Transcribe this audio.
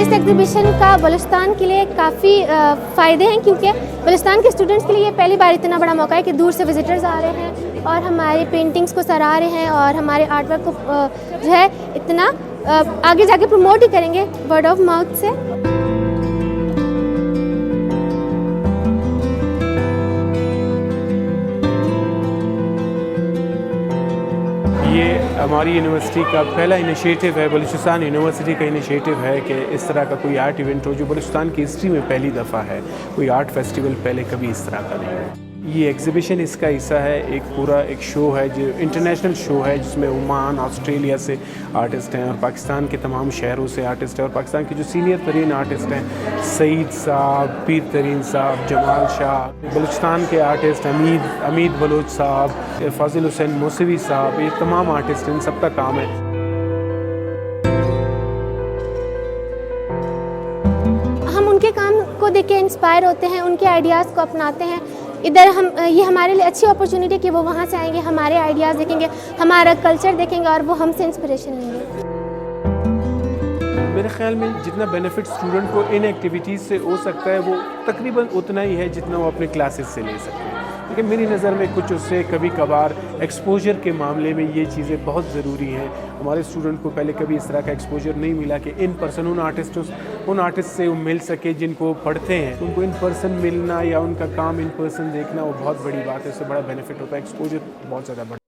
इस एग्ज़िबिशन का बलूचिस्तान के लिए काफ़ी फ़ायदे हैं, क्योंकि बलूचिस्तान के स्टूडेंट्स के लिए ये पहली बार इतना बड़ा मौका है कि दूर से विज़िटर्स आ रहे हैं और हमारी पेंटिंग्स को सराह रहे हैं और हमारे आर्ट वर्क को जो है इतना आगे जाके प्रमोट ही करेंगे वर्ड ऑफ माउथ से। ये हमारी यूनिवर्सिटी का पहला इनिशिएटिव है, बलूचिस्तान यूनिवर्सिटी का इनिशिएटिव है कि इस तरह का कोई आर्ट इवेंट हो, जो बलूचिस्तान की हिस्ट्री में पहली दफ़ा है। कोई आर्ट फेस्टिवल पहले कभी इस तरह का नहीं है। ये एग्जीबिशन इसका हिस्सा है, एक पूरा एक शो है जो इंटरनेशनल शो है, जिसमें ओमान, ऑस्ट्रेलिया से आर्टिस्ट हैं और पाकिस्तान के तमाम शहरों से आर्टिस्ट हैं, और पाकिस्तान के जो सीनियर तरीन आर्टिस्ट हैं, सईद साहब, पीर तरीन साहब, जमाल शाह, बलूचिस्तान के आर्टिस्ट अमीद बलोच साहब, फाजिल हुसैन मौसवी साहब, ये तमाम आर्टिस्ट इन सबका काम है। हम उनके काम को देख के इंस्पायर होते हैं, उनके आइडियाज़ को अपनाते हैं। इधर हम ये हमारे लिए अच्छी अपॉर्चुनिटी कि वो वहाँ से आएंगे, हमारे आइडियाज़ देखेंगे, हमारा कल्चर देखेंगे और वो हमसे इंस्पिरेशन लेंगे। मेरे ख्याल में जितना बेनिफिट स्टूडेंट को इन एक्टिविटीज़ से हो सकता है, वो तकरीबन उतना ही है जितना वो अपने क्लासेस से ले सकते हैं। लेकिन मेरी नज़र में कुछ उससे कभी कभार एक्सपोजर के मामले में ये चीज़ें बहुत ज़रूरी हैं। हमारे स्टूडेंट को पहले कभी इस तरह का एक्सपोजर नहीं मिला कि इन पर्सन उन आर्टिस्ट से वो मिल सके जिनको पढ़ते हैं। उनको इन पर्सन मिलना या उनका काम इन पर्सन देखना वो बहुत बड़ी बात है, उससे बड़ा बेनिफिट होता है, एक्सपोजर बहुत ज़्यादा बड़ा।